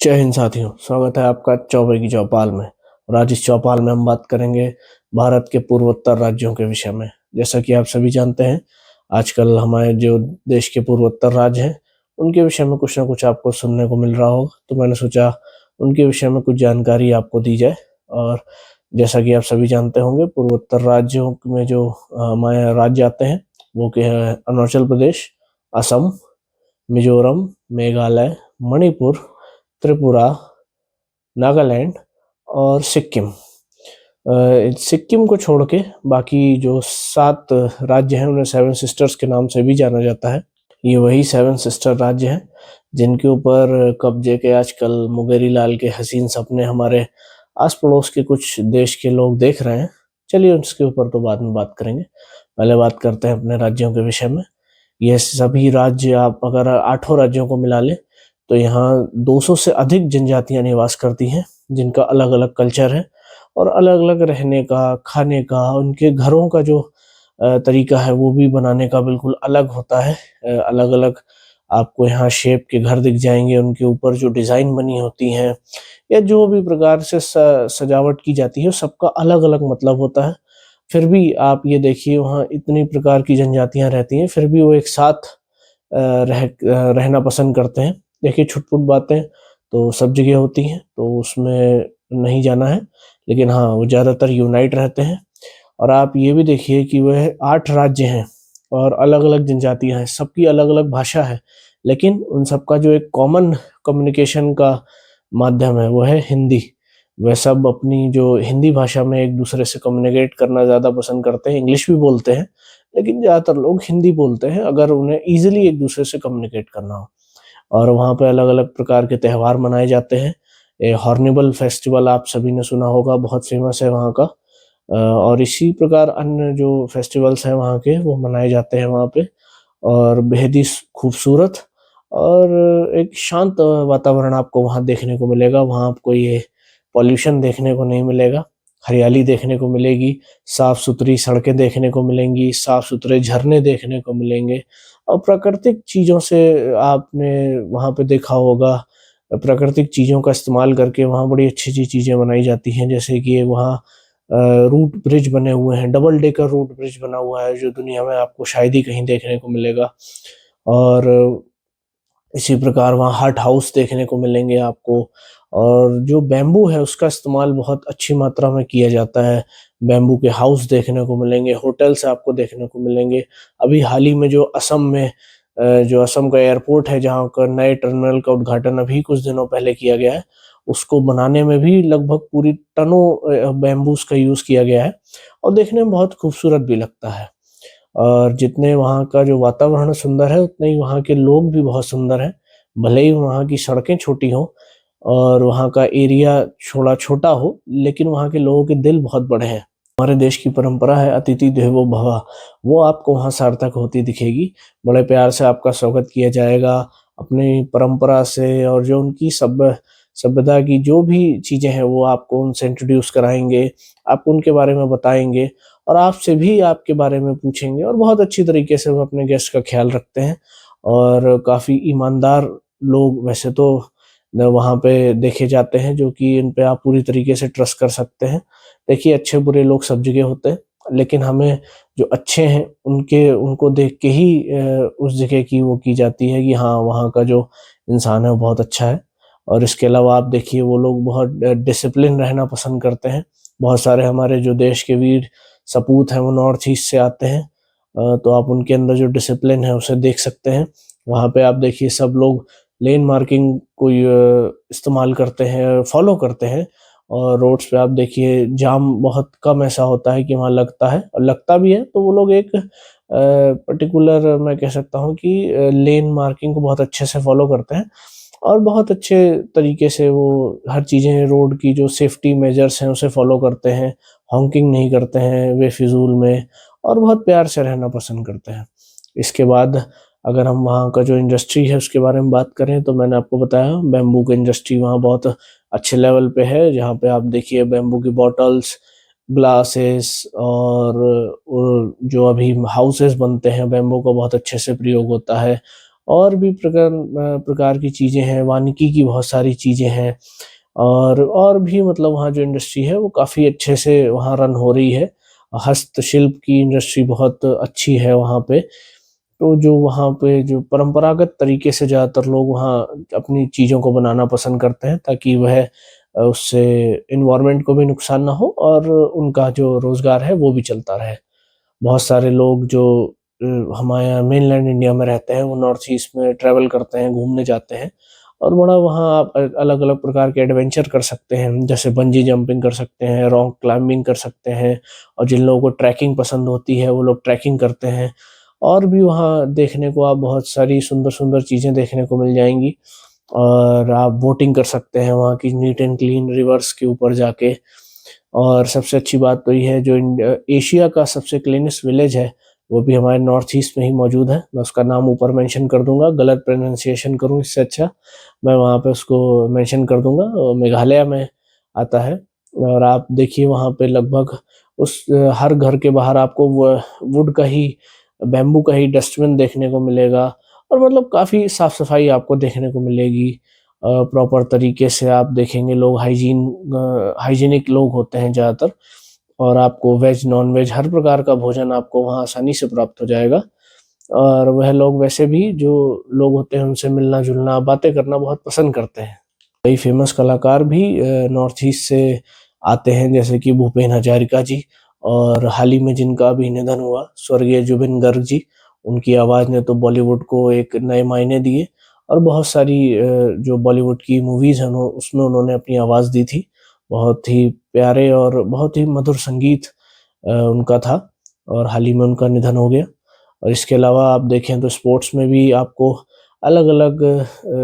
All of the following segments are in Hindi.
जय हिंद साथियों, स्वागत है आपका चौबे की चौपाल में। और आज इस चौपाल में हम बात करेंगे भारत के पूर्वोत्तर राज्यों के विषय में। जैसा कि आप सभी जानते हैं, आजकल हमारे जो देश के पूर्वोत्तर राज्य हैं उनके विषय में कुछ ना कुछ आपको सुनने को मिल रहा होगा, तो मैंने सोचा उनके विषय में कुछ जानकारी आपको दी जाए। और जैसा कि आप सभी जानते होंगे, पूर्वोत्तर राज्यों में जो हमारे राज्य आते हैं वो के हैं अरुणाचल प्रदेश, असम, मिजोरम, मेघालय, मणिपुर, त्रिपुरा, नागालैंड और सिक्किम। सिक्किम को छोड़ के बाकी जो 7 राज्य हैं उन्हें सेवन सिस्टर्स के नाम से भी जाना जाता है। ये वही सेवन सिस्टर राज्य हैं जिनके ऊपर कब्जे के आजकल मुंगेरी लाल के हसीन सपने हमारे आस पड़ोस के कुछ देश के लोग देख रहे हैं। चलिए उसके ऊपर तो बाद में बात करेंगे, पहले बात करते हैं अपने राज्यों के विषय में। ये सभी राज्य, आप अगर 8 राज्यों को मिला लें तो यहाँ 200 से अधिक जनजातियां निवास करती हैं, जिनका अलग अलग कल्चर है और अलग अलग रहने का, खाने का, उनके घरों का जो तरीका है वो भी बनाने का बिल्कुल अलग होता है। अलग अलग आपको यहाँ शेप के घर दिख जाएंगे, उनके ऊपर जो डिज़ाइन बनी होती हैं या जो भी प्रकार से सजावट की जाती है सबका अलग अलग मतलब होता है। फिर भी आप ये देखिए, वहाँ इतनी प्रकार की जनजातियां रहती हैं, फिर भी वो एक साथ रहना पसंद करते हैं। देखिए, छुट-पुट बातें तो सब जगह होती हैं, तो उसमें नहीं जाना है, लेकिन हाँ, वो ज़्यादातर यूनाइट रहते हैं। और आप ये भी देखिए कि वह 8 राज्य हैं और अलग-अलग जनजातियाँ हैं, सबकी अलग-अलग भाषा है, लेकिन उन सबका जो एक कॉमन कम्युनिकेशन का माध्यम है, वो है हिंदी। वह सब अपनी जो हिंदी भाषा में एक-दूसरे से कम्युनिकेट करना ज़्यादा पसंद करते हैं। इंग्लिश भी बोलते हैं, लेकिन ज़्यादातर लोग हिंदी बोलते हैं, अगर उन्हें ईज़िली एक-दूसरे से कम्युनिकेट करना हो। और वहाँ पे अलग-अलग प्रकार के त्योहार मनाए जाते हैं। हॉर्निबल फेस्टिवल आप सभी ने सुना होगा, बहुत फेमस है वहाँ का। और इसी प्रकार अन्य जो फेस्टिवल्स हैं वहाँ के, वो मनाए जाते हैं वहाँ पे। और बेहद ही खूबसूरत और एक शांत वातावरण आपको वहाँ देखने को मिलेगा। वहाँ आपको ये पॉल्यूशन देखने को नहीं मिलेगा, हरियाली देखने को मिलेगी, साफ-सुथरी सड़कें देखने को मिलेंगी, साफ-सुथरे झरने देखने को मिलेंगे। और प्राकृतिक चीज़ों से आपने वहाँ पे देखा होगा, प्राकृतिक चीज़ों का इस्तेमाल करके वहाँ बड़ी अच्छी-अच्छी चीज़ें बनाई जाती हैं। जैसे कि वहाँ रूट ब्रिज बने हुए हैं, डबल डेकर रूट ब्रिज बना हुआ है, जो दुनिया में आपको शायद ही कहीं देखने को मिलेगा। और इसी प्रकार वहाँ हट हाउस देखने को मिलेंगे आपको। और जो बैम्बू है उसका इस्तेमाल बहुत अच्छी मात्रा में किया जाता है। बैम्बू के हाउस देखने को मिलेंगे, होटल्स आपको देखने को मिलेंगे। अभी हाल ही में जो असम में जो असम का एयरपोर्ट है, जहाँ का नए टर्मिनल का उद्घाटन अभी कुछ दिनों पहले किया गया है, उसको बनाने में भी लगभग पूरी टनों बैम्बूस का यूज़ किया गया है और देखने में बहुत खूबसूरत भी लगता है। और जितने वहाँ का जो वातावरण सुंदर है, उतने ही वहाँ के लोग भी बहुत सुंदर हैं। भले ही वहाँ की सड़कें छोटी हों और वहाँ का एरिया थोड़ा छोटा हो, लेकिन वहाँ के लोगों के दिल बहुत बड़े हैं। हमारे देश की परंपरा है अतिथि देवो भव, वो आपको वहाँ सार्थक होती दिखेगी। बड़े प्यार से आपका स्वागत किया जाएगा, अपनी परंपरा से। और जो उनकी सभ्यता की जो भी चीज़ें हैं, वो आपको उनसे इंट्रोड्यूस कराएँगे, आपको उनके बारे में बताएँगे और आपसे भी आपके बारे में पूछेंगे। और बहुत अच्छी तरीके से वो अपने गेस्ट का ख़्याल रखते हैं और काफ़ी ईमानदार लोग वैसे तो वहाँ पे देखे जाते हैं, जो कि इन पे आप पूरी तरीके से ट्रस्ट कर सकते हैं। देखिए, अच्छे-बुरे लोग सब जगह होते हैं, लेकिन हमें जो अच्छे हैं उनको देख के ही उस जगह की वो की जाती है कि हाँ, वहाँ का जो इंसान है वो बहुत अच्छा है। और इसके अलावा आप देखिए, वो लोग बहुत डिसिप्लिन रहना पसंद करते हैं। बहुत सारे हमारे जो देश के वीर सपूत हैं वो नॉर्थ ईस्ट से आते हैं, तो आप उनके अंदर जो डिसिप्लिन है उसे देख सकते हैं। वहाँ पे आप देखिए, सब लोग लेन मार्किंग को इस्तेमाल करते हैं, फॉलो करते हैं। और रोड्स पे आप देखिए, जाम बहुत कम ऐसा होता है कि वहाँ लगता है, और लगता भी है तो वो लोग एक पर्टिकुलर, मैं कह सकता हूँ कि लेन मार्किंग को बहुत अच्छे से फॉलो करते हैं और बहुत अच्छे तरीके से वो हर चीज़ें, रोड की जो सेफ्टी मेजर्स हैं उसे फॉलो करते हैं। हॉकिंग नहीं करते हैं बेफिज़ूल में और बहुत प्यार से रहना पसंद करते हैं। इसके बाद अगर हम वहाँ का जो इंडस्ट्री है उसके बारे में बात करें, तो मैंने आपको बताया बैम्बू की इंडस्ट्री वहाँ बहुत अच्छे लेवल पे है, जहाँ पे आप देखिए बैम्बू की बॉटल्स, ग्लासेस और जो अभी हाउसेस बनते हैं, बैम्बू का बहुत अच्छे से प्रयोग होता है। और भी प्रकार की चीज़ें हैं, वानिकी की बहुत सारी चीज़ें हैं, और भी मतलब वहाँ जो इंडस्ट्री है वो काफ़ी अच्छे से वहाँ रन हो रही है। हस्तशिल्प की इंडस्ट्री बहुत अच्छी है वहाँ पे। तो जो वहाँ पे जो परंपरागत तरीके से ज़्यादातर लोग वहाँ अपनी चीज़ों को बनाना पसंद करते हैं, ताकि वह उससे एनवायरनमेंट को भी नुकसान ना हो और उनका जो रोज़गार है वो भी चलता रहे। बहुत सारे लोग जो अ, हमारे यहाँ मेनलैंड इंडिया में रहते हैं, वो नॉर्थ ईस्ट में ट्रैवल करते हैं, घूमने जाते हैं, और बड़ा वहाँ आप अलग-अलग प्रकार के एडवेंचर कर सकते हैं। जैसे बंजी जंपिंग कर सकते हैं, रॉक क्लाइंबिंग कर सकते हैं, और जिन लोगों को ट्रैकिंग पसंद होती है, वो लोग ट्रैकिंग करते हैं। और भी वहाँ देखने को आप बहुत सारी सुंदर-सुंदर चीज़ें देखने को मिल जाएँगी, और आप बोटिंग कर सकते हैं वहाँ की नीट एंड क्लीन रिवर्स के ऊपर जाके। और सबसे अच्छी बात तो ये है, जो एशिया का सबसे क्लीनेस्ट विलेज है, वो भी हमारे नॉर्थ ईस्ट में ही मौजूद है। मैं उसका नाम ऊपर मेंशन कर दूँगा, गलत प्रोनंसिएशन करूँ इससे अच्छा, मैं वहाँ पे उसको मेंशन कर दूँगा, मेघालय में आता है। और आप देखिए वहाँ पे लगभग हर घर के बाहर आपको वुड का ही, बैम्बू का ही डस्टबिन देखने को मिलेगा, और मतलब काफ़ी साफ-सफाई आपको देखने को मिलेगी। प्रॉपर तरीके से आप देखेंगे, लोग हाइजीनिक लोग होते हैं ज़्यादातर, और आपको वेज, नॉन-वेज हर प्रकार का भोजन आपको वहाँ आसानी से प्राप्त हो जाएगा। और वह लोग वैसे भी जो लोग होते हैं उनसे मिलना-जुलना, बातें करना बहुत पसंद करते हैं। कई फ़ेमस कलाकार भी नॉर्थ ईस्ट से आते हैं, जैसे कि भूपेन हज़ारिका जी, और हाल ही में जिनका अभी निधन हुआ, स्वर्गीय जुबिन गर्ग जी। उनकी आवाज़ ने तो बॉलीवुड को एक नए मायने दिए, और बहुत सारी जो बॉलीवुड की मूवीज़ हैं उसमें उन्होंने अपनी आवाज़ दी थी। बहुत ही प्यारे और बहुत ही मधुर संगीत उनका था, और हाल ही में उनका निधन हो गया। और इसके अलावा आप देखें तो स्पोर्ट्स में भी आपको अलग-अलग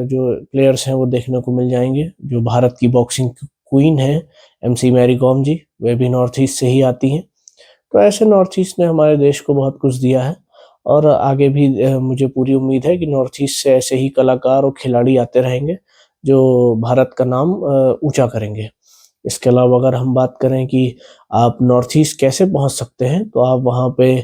जो प्लेयर्स हैं वो देखने को मिल जाएँगे। जो भारत की बॉक्सिंग क्वीन हैं, एमसी मैरी कॉम जी, वे भी नॉर्थ ईस्ट से ही आती हैं। तो ऐसे नॉर्थ ईस्ट ने हमारे देश को बहुत कुछ दिया है, और आगे भी मुझे पूरी उम्मीद है कि नॉर्थ ईस्ट से ऐसे ही कलाकार और खिलाड़ी आते रहेंगे, जो भारत का नाम ऊँचा करेंगे। इसके अलावा अगर हम बात करें कि आप नॉर्थ ईस्ट कैसे पहुँच सकते हैं, तो आप वहाँ पे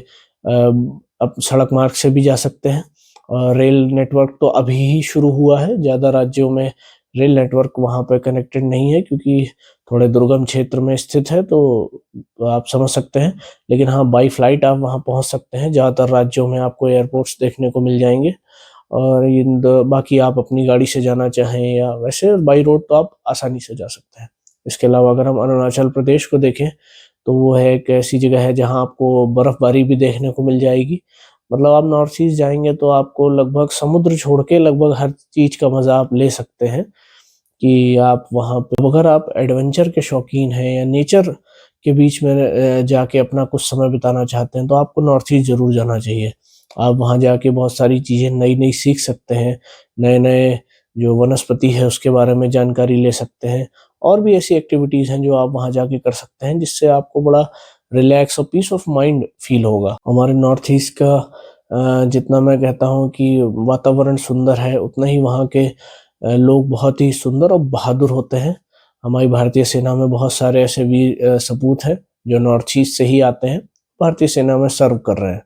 आप सड़क मार्ग से भी जा सकते हैं, और रेल नेटवर्क तो अभी ही शुरू हुआ है। ज़्यादा राज्यों में रेल नेटवर्क वहाँ पे कनेक्टेड नहीं है, क्योंकि थोड़े दुर्गम क्षेत्र में स्थित है, तो आप समझ सकते हैं। लेकिन हाँ, बाई फ्लाइट आप वहाँ पहुँच सकते हैं। ज़्यादातर राज्यों में आपको एयरपोर्ट्स देखने को मिल जाएँगे, और बाकी आप अपनी गाड़ी से जाना चाहें या वैसे बाई रोड, तो आप आसानी से जा सकते हैं। इसके अलावा अगर हम अरुणाचल प्रदेश को देखें, तो वो है एक ऐसी जगह है जहाँ आपको बर्फ़बारी भी देखने को मिल जाएगी। मतलब आप नॉर्थ ईस्ट जाएँगे तो आपको लगभग समुद्र छोड़ के लगभग हर चीज़ का मज़ा आप ले सकते हैं, कि आप वहाँ पे अगर आप एडवेंचर के शौकीन हैं या नेचर के बीच में जाके अपना कुछ समय बिताना चाहते हैं, तो आपको नॉर्थ ईस्ट ज़रूर जाना चाहिए। आप वहाँ जाके बहुत सारी चीज़ें नई-नई सीख सकते हैं, नए-नए जो वनस्पति है उसके बारे में जानकारी ले सकते हैं, और भी ऐसी एक्टिविटीज़ हैं जो आप वहाँ जाके कर सकते हैं, जिससे आपको बड़ा रिलैक्स और पीस ऑफ माइंड फ़ील होगा। हमारे नॉर्थ ईस्ट का जितना मैं कहता हूँ कि वातावरण सुंदर है, उतना ही वहाँ के लोग बहुत ही सुंदर और बहादुर होते हैं। हमारी भारतीय सेना में बहुत सारे ऐसे वीर सपूत हैं, जो नॉर्थ ईस्ट से ही आते हैं, भारतीय सेना में सर्व कर रहे हैं।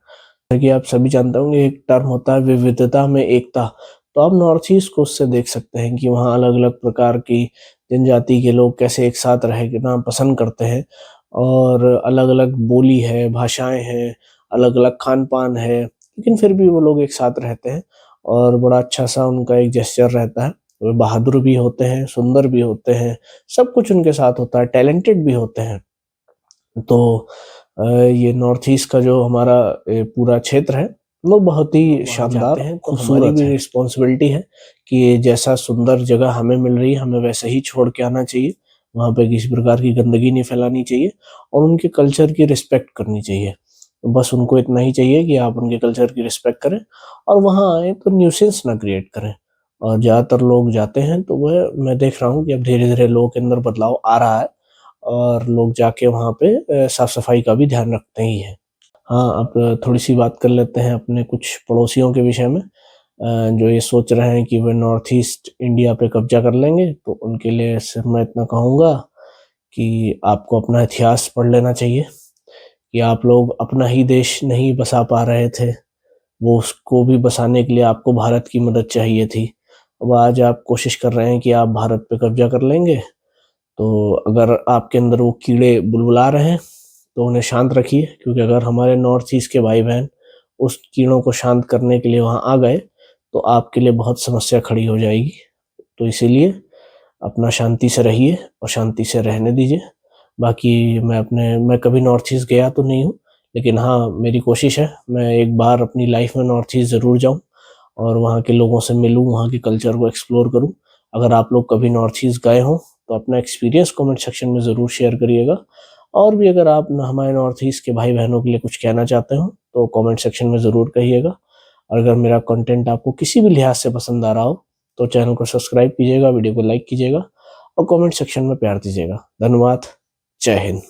जैसा कि आप सभी जानते होंगे, एक टर्म होता है विविधता में एकता। तो आप नॉर्थ ईस्ट को उससे देख सकते हैं कि वहाँ अलग-अलग प्रकार की जनजाति के लोग कैसे एक साथ रहना पसंद करते हैं, और अलग-अलग बोली है, भाषाएँ हैं, अलग-अलग खान-पान है, लेकिन फिर भी वो लोग एक साथ रहते हैं, और बड़ा अच्छा-सा उनका एक जेस्चर रहता है। वो बहादुर भी होते हैं, सुंदर भी होते हैं, सब कुछ उनके साथ होता है, टैलेंटेड भी होते हैं। तो ये नॉर्थ ईस्ट का जो हमारा पूरा क्षेत्र है, वो बहुत ही शानदार हैं, तो हमारी भी रिस्पॉन्सिबिलिटी है कि जैसा सुंदर जगह हमें मिल रही है, हमें वैसे ही छोड़ के आना चाहिए। वहाँ पे किसी प्रकार की गंदगी नहीं फैलानी चाहिए, और उनके कल्चर की रिस्पेक्ट करनी चाहिए। बस उनको इतना ही चाहिए कि आप उनके कल्चर की रिस्पेक्ट करें, और वहाँ आएँ तो न्यूसेंस ना क्रिएट करें। और ज़्यादातर लोग जाते हैं तो वह मैं देख रहा हूँ कि अब धीरे-धीरे लोगों के अंदर बदलाव आ रहा है, और लोग जाके वहाँ पे साफ-सफाई का भी ध्यान रखते ही हैं। हाँ, अब थोड़ी-सी बात कर लेते हैं अपने कुछ पड़ोसियों के विषय में, जो ये सोच रहे हैं कि वे नॉर्थ ईस्ट इंडिया पे कब्ज़ा कर लेंगे। तो उनके लिए सिर्फ़ मैं इतना कहूँगा कि आपको अपना इतिहास पढ़ लेना चाहिए, कि आप लोग अपना ही देश नहीं बसा पा रहे थे, वो उसको भी बसाने के लिए आपको भारत की मदद चाहिए थी। अब आज आप कोशिश कर रहे हैं कि आप भारत पे कब्जा कर लेंगे। तो अगर आपके अंदर वो कीड़े बुलबुला रहे हैं तो उन्हें शांत रखिए, क्योंकि अगर हमारे नॉर्थ ईस्ट के भाई बहन उस कीड़ों को शांत करने के लिए वहाँ आ गए तो आपके लिए बहुत समस्या खड़ी हो जाएगी। तो इसीलिए अपना शांति से रहिए और शांति से रहने दीजिए। बाकी मैं कभी नॉर्थ ईस्ट गया तो नहीं हूँ, लेकिन हाँ, मेरी कोशिश है मैं एक बार अपनी लाइफ में नॉर्थ ईस्ट ज़रूर जाऊँ और वहाँ के लोगों से मिलूँ, वहाँ के कल्चर को एक्सप्लोर करूँ। अगर आप लोग कभी नॉर्थ ईस्ट गए हों तो अपना एक्सपीरियंस कमेंट सेक्शन में ज़रूर शेयर करिएगा। और भी अगर आप हमारे नॉर्थ ईस्ट के भाई बहनों के लिए कुछ कहना चाहते हो तो कमेंट सेक्शन में ज़रूर कहिएगा। और अगर मेरा कंटेंट आपको किसी भी लिहाज से पसंद आ रहा हो तो चैनल को सब्सक्राइब कीजिएगा, वीडियो को लाइक कीजिएगा और कमेंट सेक्शन में प्यार दीजिएगा। धन्यवाद। जय हिंद।